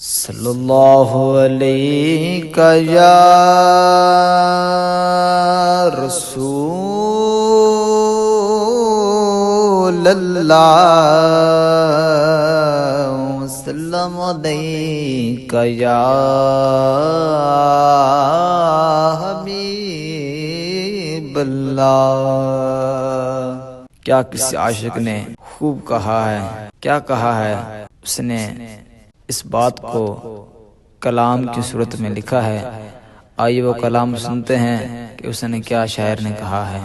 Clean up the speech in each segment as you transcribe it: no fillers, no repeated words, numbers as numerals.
صلی اللہ علیہ یا رسول اللہ وسلم علیک یا حبیب اللہ۔ کیا کسی عاشق نے خوب کہا ہے، کیا کہا ہے اس نے، اس بات کو کلام کی صورت میں لکھا ہے۔ آئیے وہ کلام سنتے ہیں کہ اس نے کیا شاعر نے کہا ہے۔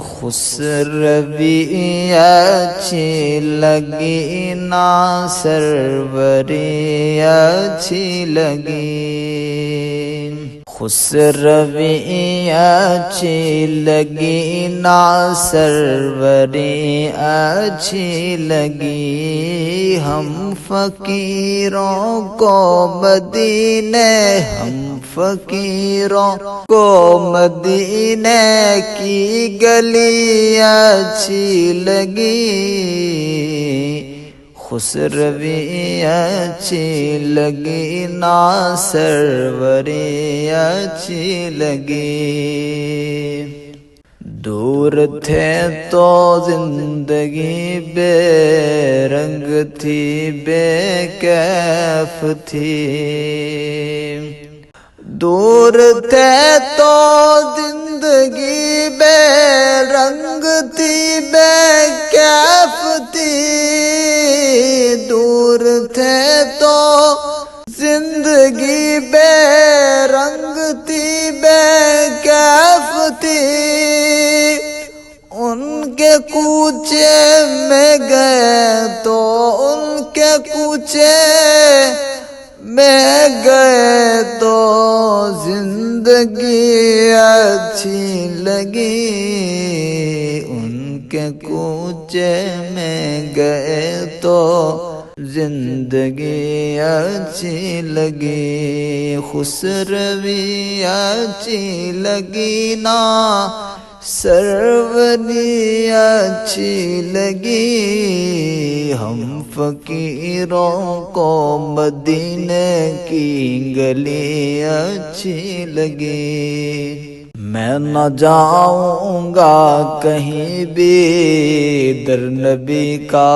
خسروی اچھی لگی نا سروری اچھی لگی، خسروی اچھی لگی نا سروری اچھی لگی، ہم فقیروں کو مدینے، ہم فقیروں کو مدینے کی گلی اچھی لگی، خسروی اچھی لگی نا سروری اچھی لگی۔ دور تھے تو زندگی بے رنگ تھی، بے کیف تھی، دور تھے تو زندگی بے رنگ تھی، بے کیف تھی، دور تھے تو زندگی بے رنگ تھی، بے کیف تھی، ان کے کوچے میں گئے تو ان کے کوچے میں گئے تو زندگی اچھی لگی، ان کے کوچے میں گئے تو زندگی اچھی لگی، خسروی اچھی لگی نا سروری اچھی لگی، ہم فقیروں کو مدینے کی گلی اچھی لگی۔ میں نہ جاؤں گا کہیں بھی در نبی کا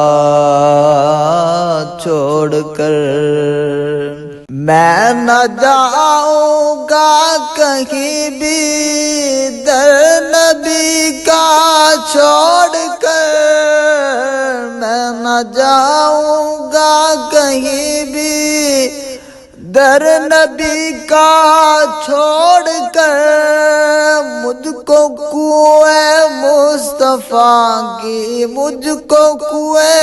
چھوڑ کر، میں نہ جاؤں گا کہیں بھی در نبی کا چھوڑ کر، میں نہ جاؤں گا کہیں بھی در نبی کا چھوڑ کر، مجھ کو کوئے مصطفیٰ کی، مجھ کو کوئے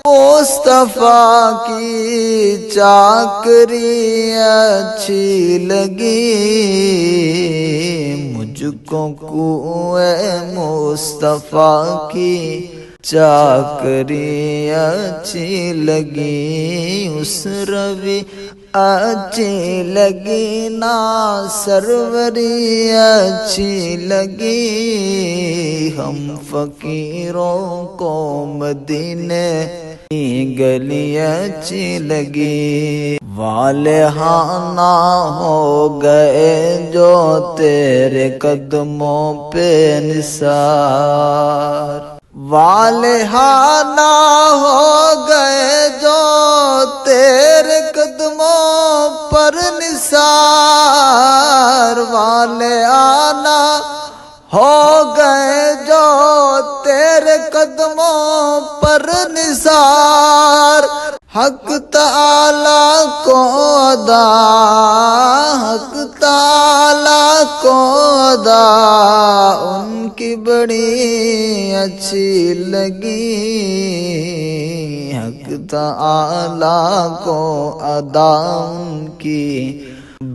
مصطفیٰ کی چاکری اچھی لگی، مجھ کو کوئے مصطفیٰ کی چاکری اچھی لگی، اس روی اچھی لگی نا سروری اچھی لگی، ہم فقیروں کو مدینے کی گلی اچھی لگی، والہانہ ہو گئے جو تیرے قدموں پہ نثار، والہانہ ہو گئے جو تیرے قدموں پر نثار، والہانہ ہو گئے جو تیرے قدموں پر نثار، حق تعالیٰ کو ادا، حق تعالیٰ کو ادا ان کی بڑی اچھی لگی، حق تعالیٰ کو ادا ان کی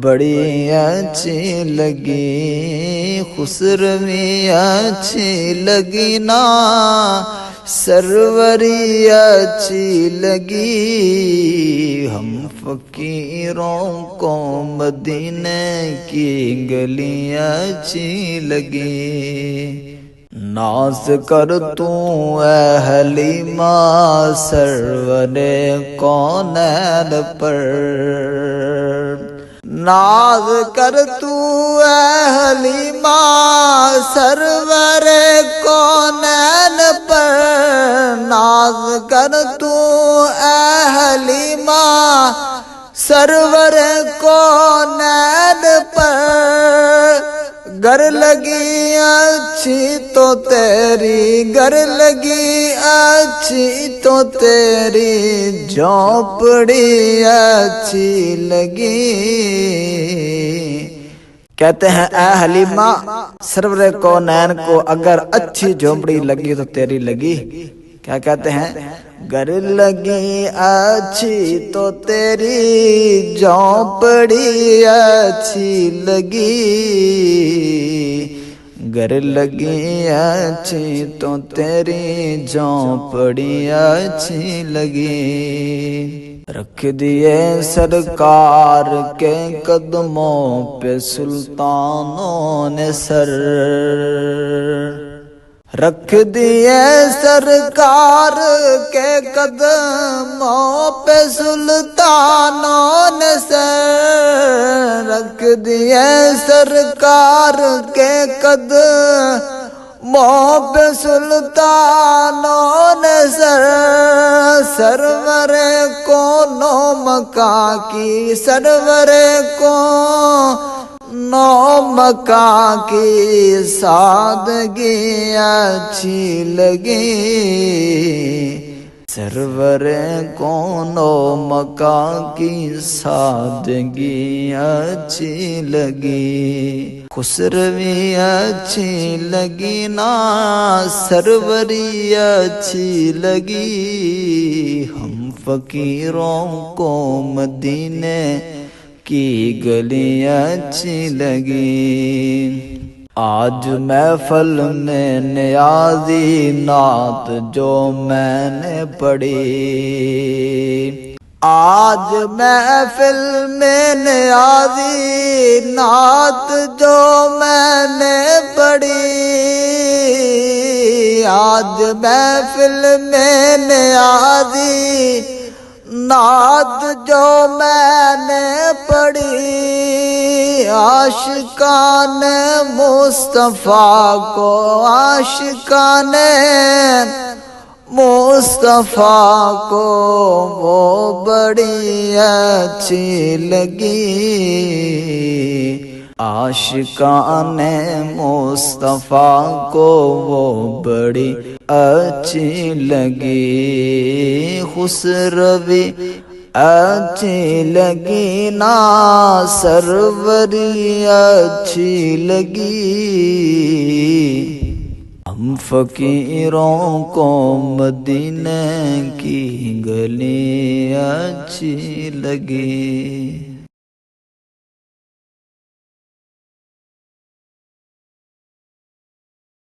بڑی اچھی لگی، خسروی اچھی لگی نا سروری اچھی لگی، ہم فقیروں کو مدینے کی گلی اچھی لگی۔ ناز کر تو اے حلیمہ سرور کونین پر، ناز کر تو اے حلیمہ سرور کونین پر، ناز کر تو اے حلیمہ سرور کونین پر، گر لگی اچھی تو تیری، گر لگی اچھی تو تیری جھونپڑی اچھی لگی۔ کہتے ہیں اے حلیمہ سرور کونین کو اگر اچھی جھونپڑی لگی تو تیری لگی۔ کیا کہتے ہیں؟ گر لگی اچھی تو تیری جھونپڑی اچھی لگی، گر لگی اچھی تو تیری جھونپڑی اچھی لگی۔ رکھ دیے سرکار کے قدموں پہ سلطانوں نے سر، رکھ دیے سرکار کے قدموں پہ سلطانوں نے سر، رکھ دیے سرکار کے قدموں پہ سلطانوں نے سر، سرور کونو مکان کی، سرور کونو مکان کی سادگی اچھی لگی، سرور کونو مکان کی سادگی اچھی لگی، خسروی اچھی لگی نا سروری اچھی لگی، ہم فقیروں کو مدینے کی گلی اچھی لگی۔ آج محفل میں نیازی نعت جو میں نے پڑھی، آج محفل میں نیازی نعت جو میں نے پڑھی، آج محفل میں نیازی نعت جو میں نے پڑھی، عاشقان مصطفیٰ کو، عاشقان مصطفیٰ کو وہ بڑی اچھی لگی، عاشقان مصطفیٰ کو وہ بڑی اچھی لگی، خسروی اچھی لگی نا سروری اچھی لگی، ہم فقیروں کو مدینے کی گلی اچھی لگی۔